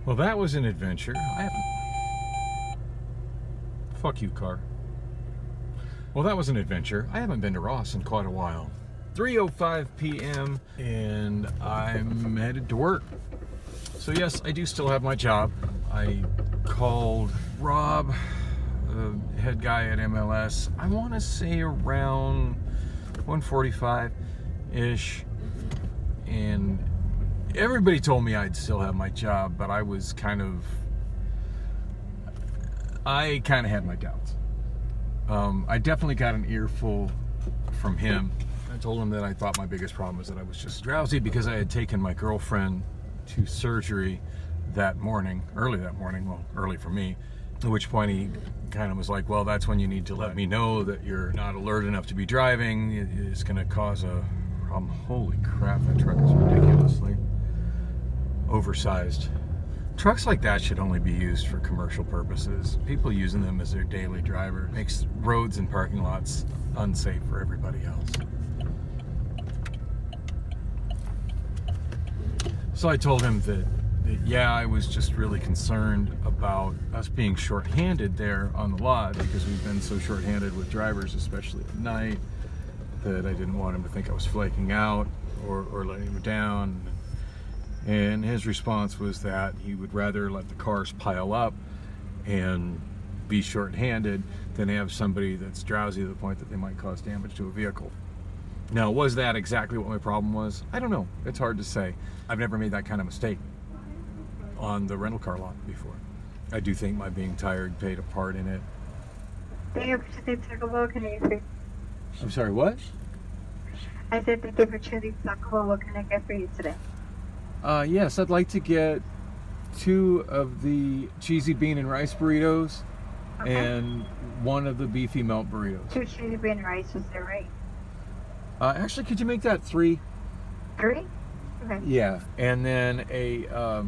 Well, that was an adventure. I haven't... Fuck you, car. Well, that was an adventure. I haven't been to Ross in quite a while. 3:05 p.m. and I'm headed to work. So yes, I do still have my job. I called Rob, the head guy at MLS, I want to say around 1:45-ish, and everybody told me I'd still have my job, but I kind of had my doubts. I definitely got an earful from him. I told him that I thought my biggest problem was that I was just drowsy because I had taken my girlfriend to surgery that morning, early that morning, well, early for me, at which point he kind of was like, well, that's when you need to let me know that you're not alert enough to be driving. It's going to cause a problem. Holy crap, that truck is ridiculously oversized. Trucks like that should only be used for commercial purposes. People using them as their daily driver makes roads and parking lots unsafe for everybody else. So I told him that yeah, I was just really concerned about us being short-handed there on the lot because we've been so short-handed with drivers, especially at night, that I didn't want him to think I was flaking out or letting him down. And his response was that he would rather let the cars pile up and be short-handed than have somebody that's drowsy to the point that they might cause damage to a vehicle. Now, was that exactly what my problem was? I don't know. It's hard to say. I've never made that kind of mistake on the rental car lot before. I do think my being tired played a part in it. I'm sorry, what? I said thank you for choosing Taco Bell. What can I get for you today? Yes, I'd like to get 2 of the cheesy bean and rice burritos, okay, and 1 of the beefy melt burritos. 2 cheesy bean and rice, was that right? Actually, could you make that 3? 3? Okay. Yeah, and then a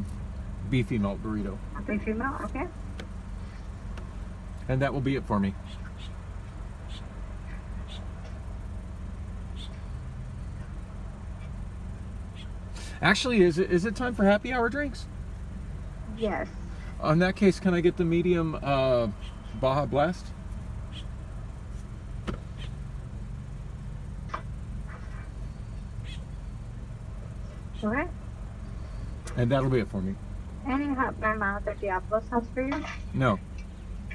beefy melt burrito. A beefy melt, okay. And that will be it for me. Actually, is it time for happy hour drinks? Yes. In that case, can I get the medium Baja Blast? Okay. And that'll be it for me. Any hot mouth or Diablo sauce for you? No.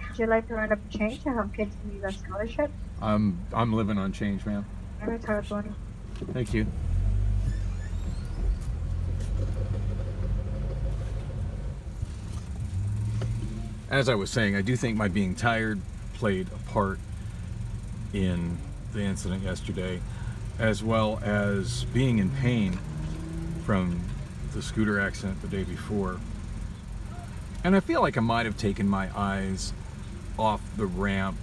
Would you like to write up a change to help kids in need of scholarship? I'm living on change, ma'am. Thank you. As I was saying, I do think my being tired played a part in the incident yesterday, as well as being in pain from the scooter accident the day before. And I feel like I might have taken my eyes off the ramp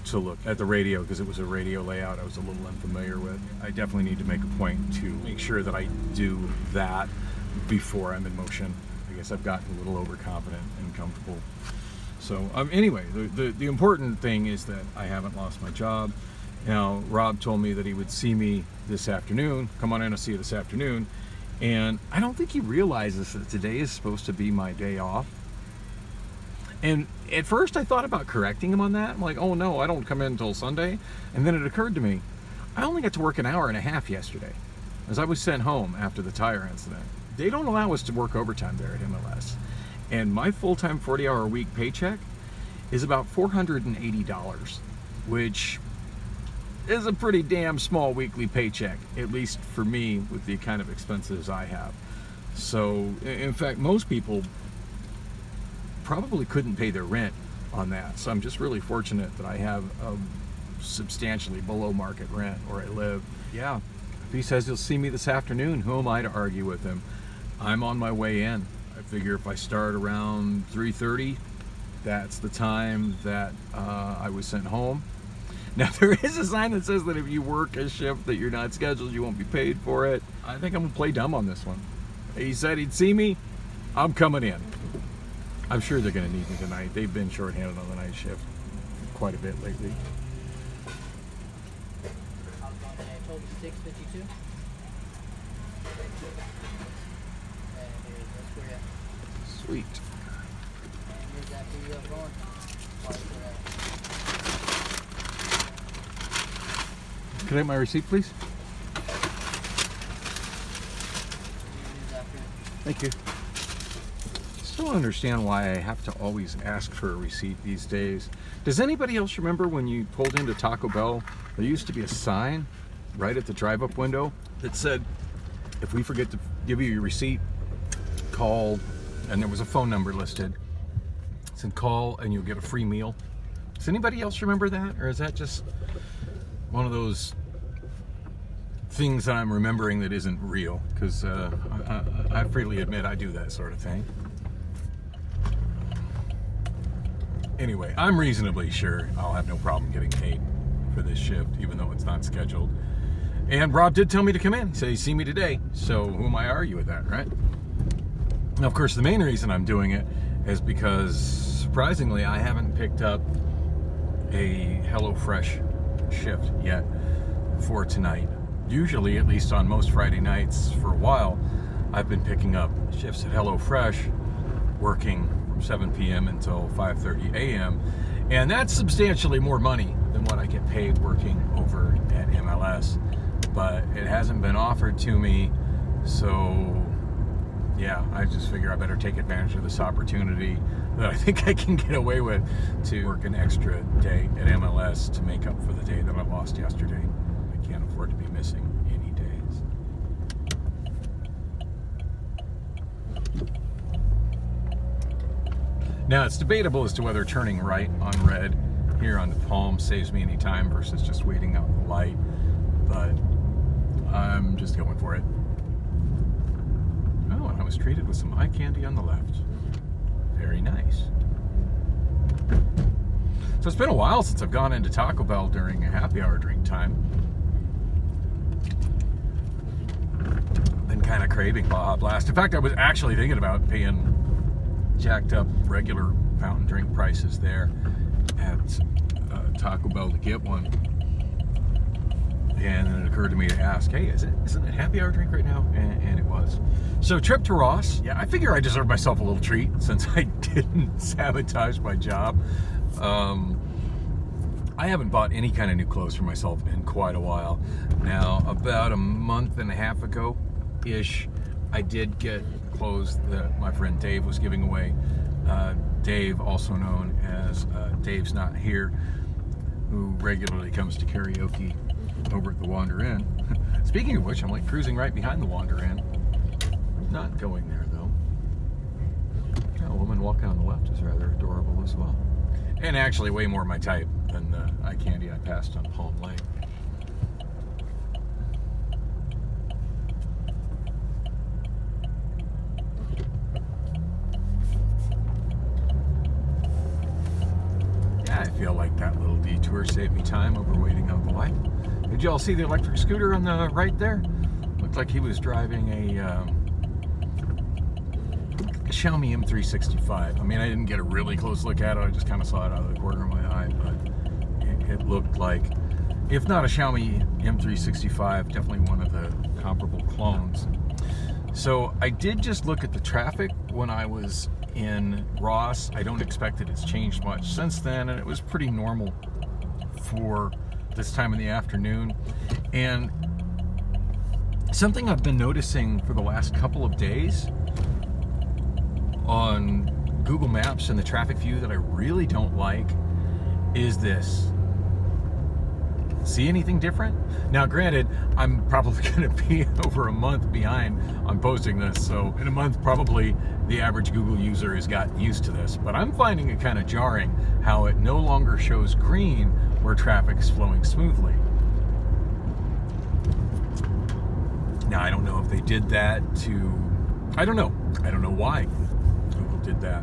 to look at the radio because it was a radio layout I was a little unfamiliar with. I definitely need to make a point to make sure that I do that before I'm in motion. I guess I've gotten a little overconfident and comfortable. So anyway, the important thing is that I haven't lost my job. Now, Rob told me that he would see me this afternoon. Come on in, I'll see you this afternoon. And I don't think he realizes that today is supposed to be my day off. And at first I thought about correcting him on that. I'm like, oh no, I don't come in until Sunday. And then it occurred to me, I only got to work an hour and a half yesterday as I was sent home after the tire incident. They don't allow us to work overtime there at MLS. And my full-time 40-hour-a-week paycheck is about $480, which is a pretty damn small weekly paycheck, at least for me with the kind of expenses I have. So, in fact, most people probably couldn't pay their rent on that. So I'm just really fortunate that I have a substantially below market rent where I live. Yeah, if he says he'll see me this afternoon, who am I to argue with him? I'm on my way in. I figure if I start around 3:30, that's the time that I was sent home. Now, there is a sign that says that if you work a shift that you're not scheduled, you won't be paid for it. I think I'm gonna play dumb on this one. He said he'd see me. I'm coming in. I'm sure they're gonna need me tonight. They've been shorthanded on the night shift quite a bit lately. I told you 652. Sweet. Here's after you have going. Sorry for that. Can I have my receipt, please? Here's after. Thank you. Still don't understand why I have to always ask for a receipt these days. Does anybody else remember when you pulled into Taco Bell, there used to be a sign right at the drive-up window that said, if we forget to give you your receipt, call, and there was a phone number listed. It said call and you'll get a free meal. Does anybody else remember that? Or is that just one of those things that I'm remembering that isn't real? Because I freely admit I do that sort of thing. Anyway, I'm reasonably sure I'll have no problem getting paid for this shift, even though it's not scheduled. And Rob did tell me to come in. He said he's seen me today, so who am I to argue with that, right? Now, of course, the main reason I'm doing it is because, surprisingly, I haven't picked up a HelloFresh shift yet for tonight. Usually, at least on most Friday nights for a while, I've been picking up shifts at HelloFresh, working from 7 p.m. until 5:30 a.m. And that's substantially more money than what I get paid working over at MLS. But it hasn't been offered to me, so yeah, I just figure I better take advantage of this opportunity that I think I can get away with to work an extra day at MLS to make up for the day that I lost yesterday. I can't afford to be missing any days. Now, it's debatable as to whether turning right on red here on the Palm saves me any time versus just waiting out the light, but I'm just going for it. Oh, and I was treated with some eye candy on the left. Very nice. So it's been a while since I've gone into Taco Bell during a happy hour drink time. Been kind of craving Baja Blast. In fact, I was actually thinking about paying jacked up regular fountain drink prices there at Taco Bell to get one. And then it occurred to me to ask, hey, isn't it happy hour drink right now? And it was. So trip to Ross. Yeah, I figure I deserve myself a little treat since I didn't sabotage my job. I haven't bought any kind of new clothes for myself in quite a while. Now, about a month and a half ago-ish, I did get clothes that my friend Dave was giving away. Dave, also known as Dave's Not Here, who regularly comes to karaoke over at the Wander Inn. Speaking of which, I'm like cruising right behind the Wander Inn. Not going there though. A woman walking on the left is rather adorable as well. And actually way more my type than the eye candy I passed on Palm Lane. Yeah, I feel like that little detour saved me time over waiting on the light. Did y'all see the electric scooter on the right there? Looked like he was driving a Xiaomi M365. I mean, I didn't get a really close look at it. I just kind of saw it out of the corner of my eye, but it looked like, if not a Xiaomi M365, definitely one of the comparable clones. So I did just look at the traffic when I was in Ross. I don't expect that it's changed much since then, and it was pretty normal for this time in the afternoon. And something I've been noticing for the last couple of days on Google Maps and the traffic view that I really don't like is this. See anything different? Now, granted, I'm probably going to be over a month behind on posting this, so in a month probably the average Google user has gotten used to this, but I'm finding it kind of jarring how it no longer shows green where traffic is flowing smoothly. Now, I don't know if they did that to, I don't know why Google did that.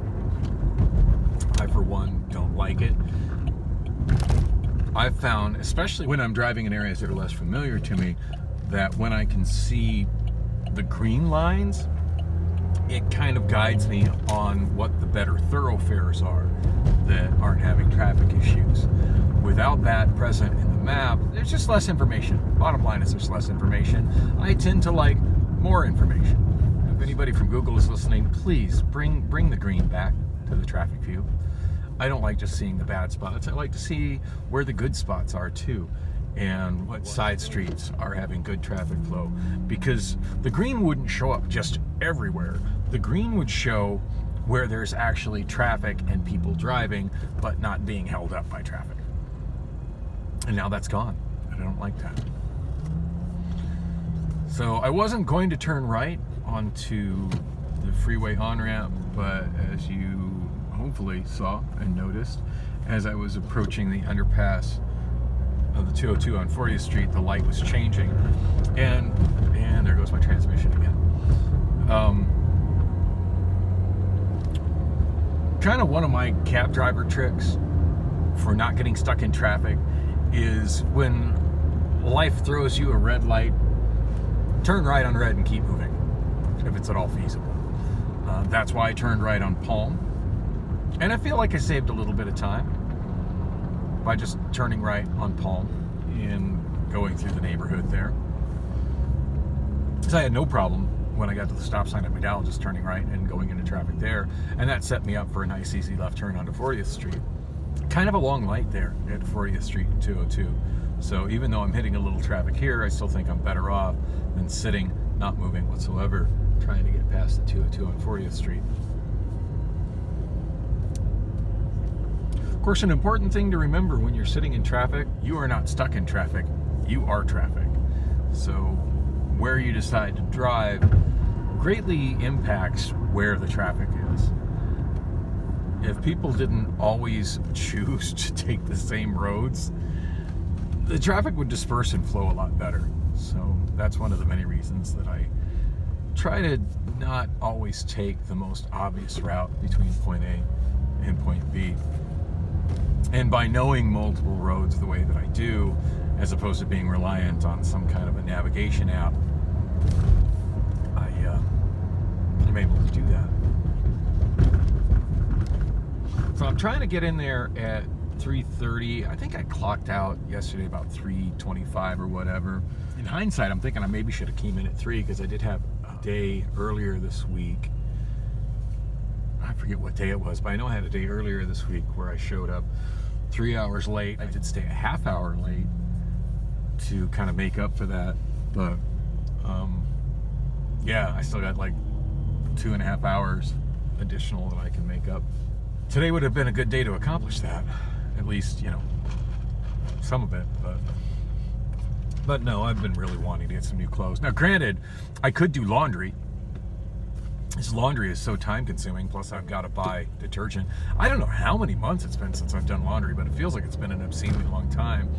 I, for one, don't like it. I've found, especially when I'm driving in areas that are less familiar to me, that when I can see the green lines, it kind of guides me on what the better thoroughfares are that aren't having traffic issues. Without that present in the map, there's just less information. Bottom line is there's less information. I tend to like more information. If anybody from Google is listening, please bring the green back to the traffic view. I don't like just seeing the bad spots. I like to see where the good spots are too, and what side streets are having good traffic flow. Because the green wouldn't show up just everywhere. The green would show where there's actually traffic and people driving, but not being held up by traffic. And now that's gone. I don't like that. So I wasn't going to turn right onto the freeway on-ramp, but as you hopefully saw and noticed, as I was approaching the underpass of the 202 on 40th Street, the light was changing, and there goes my transmission again. Kind of one of my cab driver tricks for not getting stuck in traffic is when life throws you a red light, turn right on red and keep moving, if it's at all feasible. That's why I turned right on Palm. And I feel like I saved a little bit of time by just turning right on Palm and going through the neighborhood there. Because I had no problem when I got to the stop sign at McDowell just turning right and going into traffic there. And that set me up for a nice easy left turn onto 40th Street. Kind of a long light there at 40th Street and 202. So even though I'm hitting a little traffic here, I still think I'm better off than sitting, not moving whatsoever, trying to get past the 202 on 40th Street. Of course, an important thing to remember when you're sitting in traffic, you are not stuck in traffic, you are traffic. So where you decide to drive greatly impacts where the traffic is. If people didn't always choose to take the same roads, the traffic would disperse and flow a lot better. So that's one of the many reasons that I try to not always take the most obvious route between point A and point B. And by knowing multiple roads the way that I do, as opposed to being reliant on some kind of a navigation app, I'm able to do that. So I'm trying to get in there at 3:30. I think I clocked out yesterday about 3:25 or whatever. In hindsight, I'm thinking I maybe should have came in at 3 because I did have a day earlier this week. I forget what day it was, but I know I had a day earlier this week where I showed up 3 hours late. I did stay a half hour late to kind of make up for that, but yeah, I still got like 2.5 hours additional that I can make up. Today would have been a good day to accomplish that, at least, you know, some of it, but no, I've been really wanting to get some new clothes. Now, granted, I could do laundry. This laundry is so time consuming, plus I've got to buy detergent. I don't know how many months it's been since I've done laundry, but it feels like it's been an obscenely long time.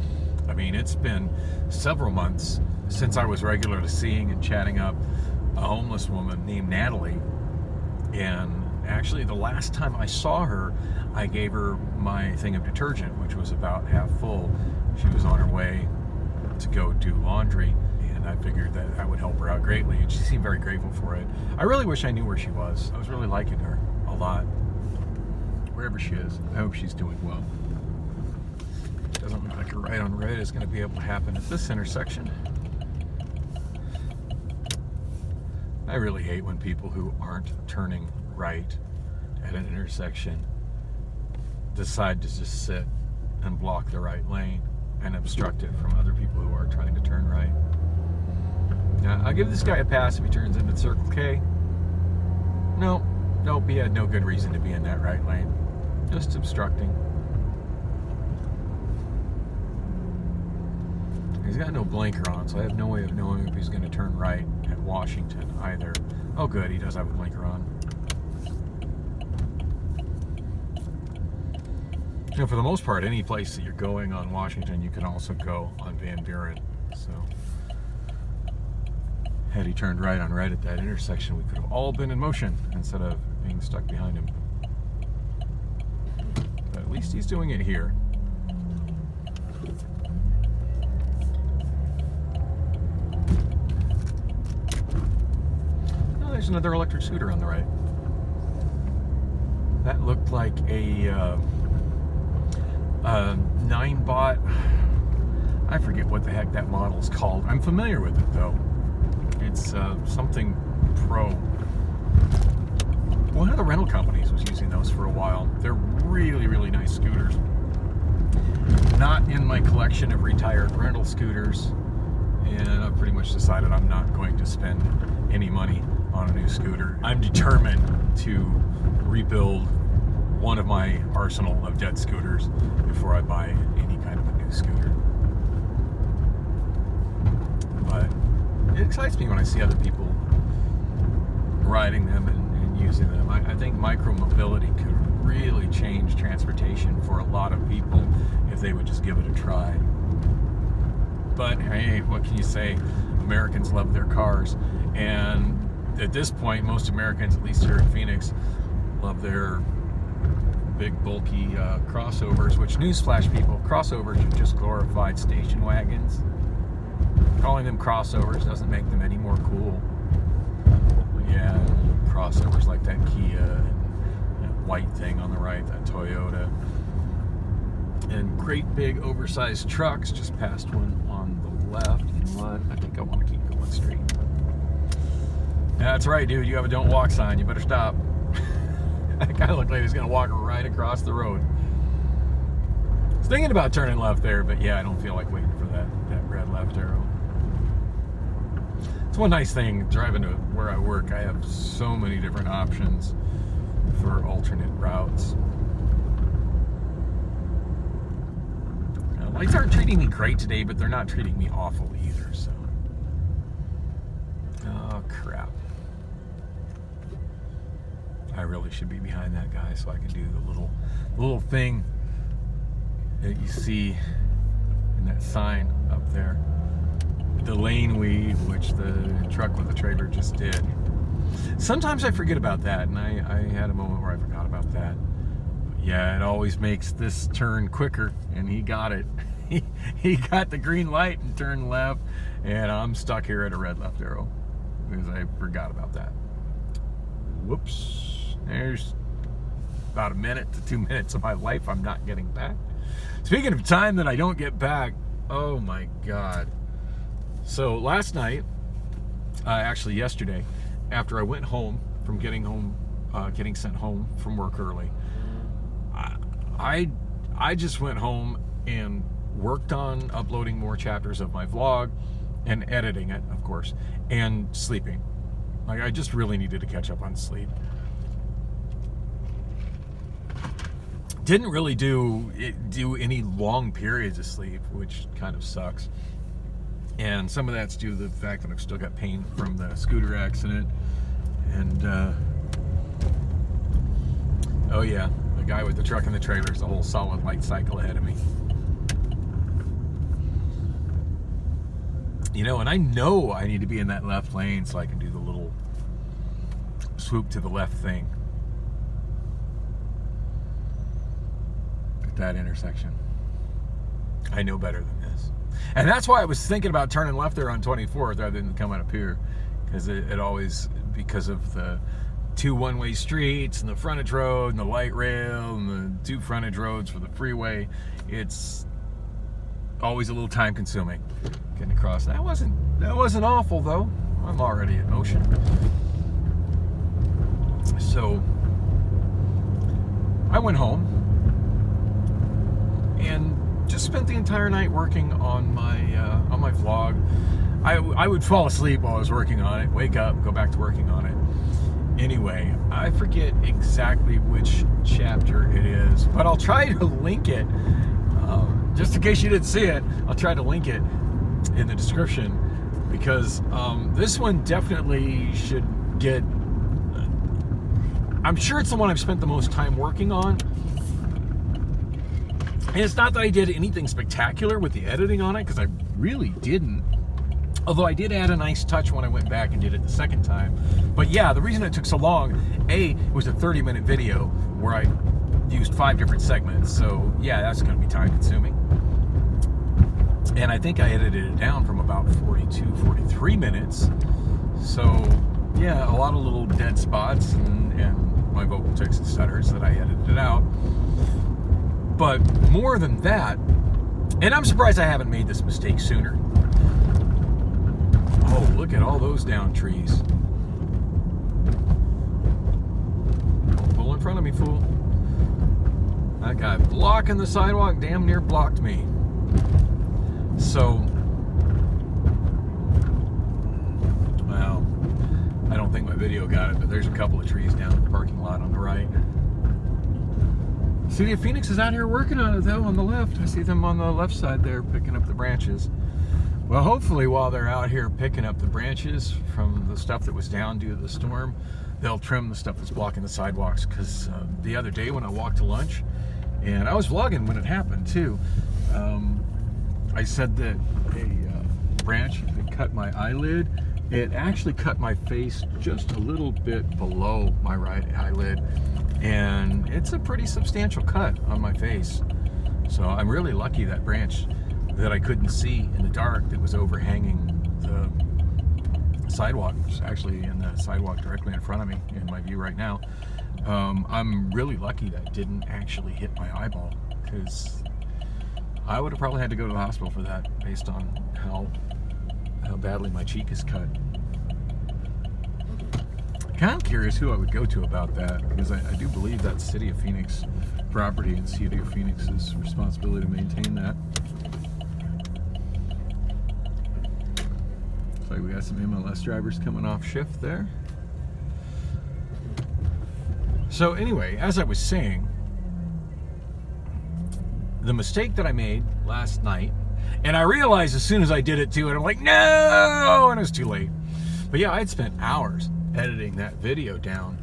I mean, it's been several months since I was regularly seeing and chatting up a homeless woman named Natalie. And actually, the last time I saw her, I gave her my thing of detergent, which was about half full. She was on her way to go do laundry, and I figured that that would help her out greatly, and she seemed very grateful for it. I really wish I knew where she was. I was really liking her a lot. Wherever she is, I hope she's doing well. Doesn't look like a right on red is going to be able to happen at this intersection. I really hate when people who aren't turning right at an intersection decide to just sit and block the right lane and obstruct it from other people who are trying to turn right. Now, I'll give this guy a pass if he turns into Circle K. Nope, he had no good reason to be in that right lane. Just obstructing. He's got no blinker on, so I have no way of knowing if he's going to turn right at Washington either. Oh good, he does have a blinker on. You know, for the most part, any place that you're going on Washington, you can also go on Van Buren. So, had he turned right on red at that intersection, we could have all been in motion instead of being stuck behind him. But at least he's doing it here. Oh, there's another electric scooter on the right. That looked like a 9-bot. I forget what the heck that model is called. I'm familiar with it though. It's something Pro. one of the rental companies was using those for a while. They're really, really nice scooters. Not in my collection of retired rental scooters, and I've pretty much decided I'm not going to spend any money on a new scooter. I'm determined to rebuild one of my arsenal of dead scooters before I buy any kind of a new scooter. But it excites me when I see other people riding them and using them. I think micro-mobility could really change transportation for a lot of people if they would just give it a try. But hey, what can you say? Americans love their cars, and at this point, most Americans, at least here in Phoenix, love their big, bulky crossovers, which, newsflash people, crossovers are just glorified station wagons. Calling them crossovers doesn't make them any more cool. But yeah, crossovers like that Kia and that white thing on the right, that Toyota. And great big oversized trucks. Just passed one on the left. You know what? I think I want to keep going straight. That's right, dude. You have a don't walk sign. You better stop. That guy looked like he was going to walk right across the road. I was thinking about turning left there, but yeah, I don't feel like waiting for that red left arrow. It's one nice thing driving to where I work. I have so many different options for alternate routes. Lights aren't treating me great today, but they're not treating me awful either, so. Oh, crap. I really should be behind that guy so I can do the little thing that you see in that sign up there. The lane weave, which the truck with the trailer just did. Sometimes I forget about that, and I had a moment where I forgot about that. But yeah, it always makes this turn quicker, and he got it. He got the green light and turned left, and I'm stuck here at a red left arrow because I forgot about that. Whoops. There's about a minute to 2 minutes of my life I'm not getting back. Speaking of time that I don't get back, oh my God. So last night, actually yesterday, after I went home from getting sent home from work early, I just went home and worked on uploading more chapters of my vlog and editing it, of course, and sleeping. Like, I just really needed to catch up on sleep. Didn't really do any long periods of sleep, which kind of sucks. And some of that's due to the fact that I've still got pain from the scooter accident. And, oh yeah, the guy with the truck and the trailer is a whole solid light cycle ahead of me. You know, and I know I need to be in that left lane so I can do the little swoop to the left thing at that intersection. I know better than this. And that's why I was thinking about turning left there on 24th rather than coming up here, because it always, because of the two one-way streets and the frontage road and the light rail and the two frontage roads for the freeway, it's always a little time consuming getting across. That wasn't awful though. I'm already in motion. So I went home and just spent the entire night working on my vlog. I would fall asleep while I was working on it, wake up, go back to working on it. Anyway, I forget exactly which chapter it is, but I'll try to link it. Just in case you didn't see it, I'll try to link it in the description, because this one definitely should get... I'm sure it's the one I've spent the most time working on. And it's not that I did anything spectacular with the editing on it, because I really didn't. Although I did add a nice touch when I went back and did it the second time. But yeah, the reason it took so long, it was a 30-minute video where I used 5 different segments. So yeah, that's going to be time consuming. And I think I edited it down from about 42, 43 minutes. So yeah, a lot of little dead spots and my vocal tics and stutters that I edited out. But more than that, and I'm surprised I haven't made this mistake sooner. Oh, look at all those down trees. front of me, fool. That guy blocking the sidewalk damn near blocked me. So, well, I don't think my video got it, but there's a couple of trees down in the parking lot on the right. City of Phoenix is out here working on it, though, on the left. I see them on the left side there picking up the branches. Well, hopefully while they're out here picking up the branches from the stuff that was down due to the storm, they'll trim the stuff that's blocking the sidewalks. Because the other day when I walked to lunch, and I was vlogging when it happened too, I said that a branch had cut my eyelid. It actually cut my face just a little bit below my right eyelid, and it's a pretty substantial cut on my face. So I'm really lucky that branch that I couldn't see in the dark that was overhanging the sidewalk, was actually in the sidewalk directly in front of me in my view right now. I'm really lucky that didn't actually hit my eyeball, because I would have probably had to go to the hospital for that based on how badly my cheek is cut. Kind of curious who I would go to about that, because I do believe that's City of Phoenix property and City of Phoenix's responsibility to maintain that. Looks like we got some MLS drivers coming off shift there. So anyway, as I was saying, the mistake that I made last night, and I realized as soon as I did it too, and I'm like, no, and it was too late. But yeah, I'd spent hours editing that video down,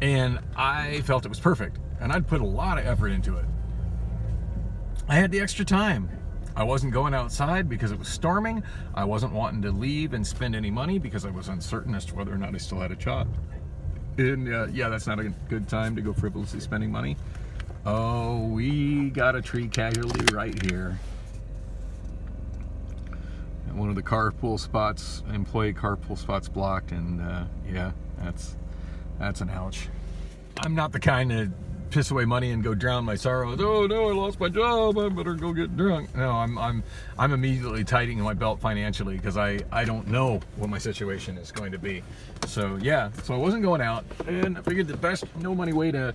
and I felt it was perfect, and I'd put a lot of effort into it. I had the extra time. I wasn't going outside because it was storming. I wasn't wanting to leave and spend any money because I was uncertain as to whether or not I still had a job. And yeah, that's not a good time to go frivolously spending money. Oh, we got a tree casualty right here. And one of the carpool spots, employee carpool spots blocked, and yeah, that's an ouch. I'm not the kind to piss away money and go drown my sorrows. Oh no, I lost my job, I better go get drunk. No, I'm immediately tightening my belt financially, because I don't know what my situation is going to be. So yeah, so I wasn't going out, and I figured the best no money way to,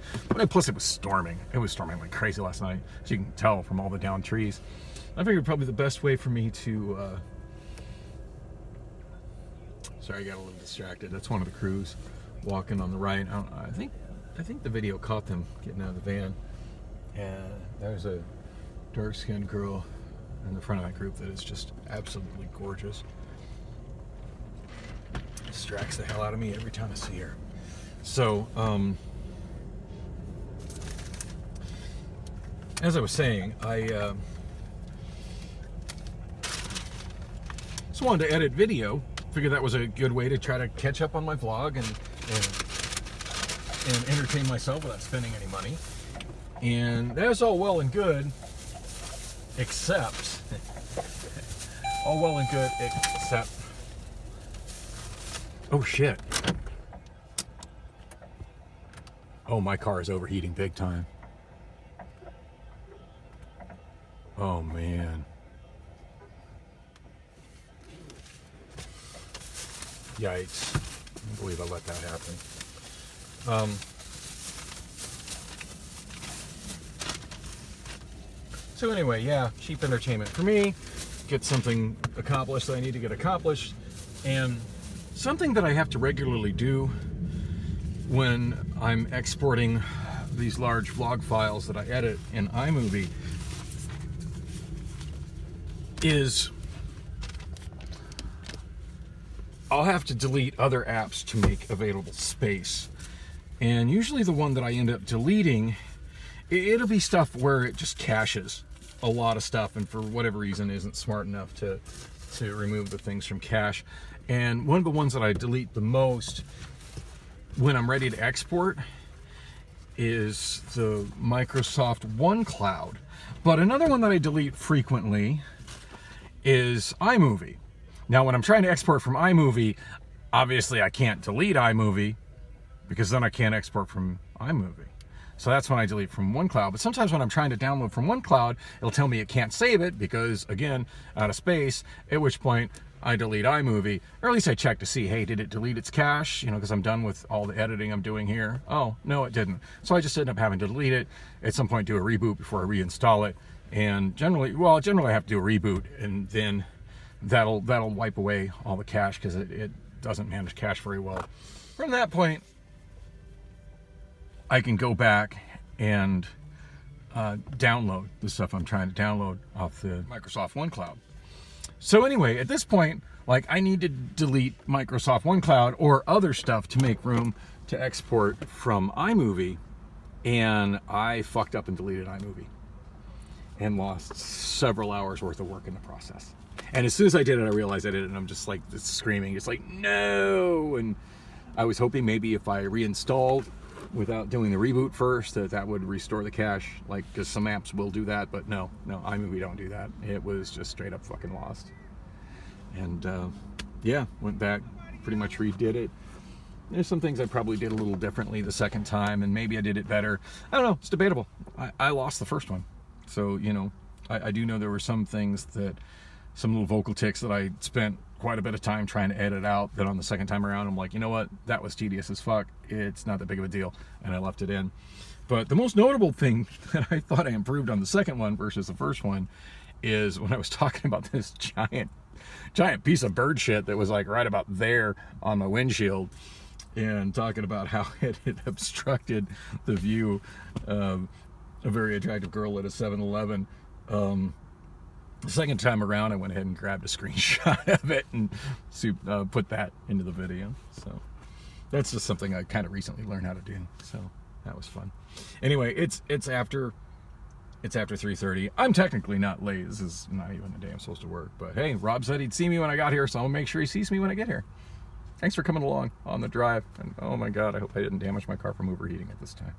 plus it was storming. It was storming like crazy last night, as you can tell from all the downed trees. I figured probably the best way for me to sorry, I got a little distracted. That's one of the crews walking on the right. I think the video caught them getting out of the van, and there's a dark-skinned girl in the front of that group that is just absolutely gorgeous. Distracts the hell out of me every time I see her. So, as I was saying, I just wanted to edit video. Figured that was a good way to try to catch up on my vlog and entertain myself without spending any money. And that's all well and good, except oh shit. Oh, my car is overheating big time. Oh man. Yikes. I can't believe I let that happen. So anyway, yeah, cheap entertainment for me. Get something accomplished that I need to get accomplished. And something that I have to regularly do when I'm exporting these large vlog files that I edit in iMovie is I'll have to delete other apps to make available space. And usually the one that I end up deleting, it'll be stuff where it just caches a lot of stuff, and for whatever reason isn't smart enough to remove the things from cache. And one of the ones that I delete the most when I'm ready to export is the Microsoft OneCloud. But another one that I delete frequently is iMovie. Now, when I'm trying to export from iMovie, obviously I can't delete iMovie, because then I can't export from iMovie. So that's when I delete from OneCloud. But sometimes when I'm trying to download from OneCloud, it'll tell me it can't save it because, again, out of space, at which point I delete iMovie, or at least I check to see, hey, did it delete its cache? You know, because I'm done with all the editing I'm doing here. Oh, no, it didn't. So I just end up having to delete it. At some point, do a reboot before I reinstall it. And generally I have to do a reboot, and then that'll wipe away all the cache, because it doesn't manage cache very well. From that point, I can go back and download the stuff I'm trying to download off the Microsoft OneCloud. So anyway, at this point, like, I need to delete Microsoft OneCloud or other stuff to make room to export from iMovie, and I fucked up and deleted iMovie and lost several hours worth of work in the process. And as soon as I did it, I realized I did it, and I'm just like screaming, it's like, no! And I was hoping maybe if I reinstalled without doing the reboot first, that would restore the cache, like, because some apps will do that, but no, iMovie don't do that. It was just straight up fucking lost. And yeah, went back, pretty much redid it. There's some things I probably did a little differently the second time, and maybe I did it better. I don't know, it's debatable. I lost the first one. So, you know, I do know there were some things some little vocal tics that I spent quite a bit of time trying to edit out, that on the second time around I'm like, you know what, that was tedious as fuck, it's not that big of a deal, and I left it in. But the most notable thing that I thought I improved on the second one versus the first one is when I was talking about this giant piece of bird shit that was like right about there on my windshield, and talking about how it had obstructed the view of a very attractive girl at a 7-Eleven. The second time around, I went ahead and grabbed a screenshot of it and put that into the video. So that's just something I kind of recently learned how to do. So that was fun. Anyway, it's after 3:30. I'm technically not late. This is not even the day I'm supposed to work. But hey, Rob said he'd see me when I got here, so I'll make sure he sees me when I get here. Thanks for coming along on the drive. And oh my God, I hope I didn't damage my car from overheating at this time.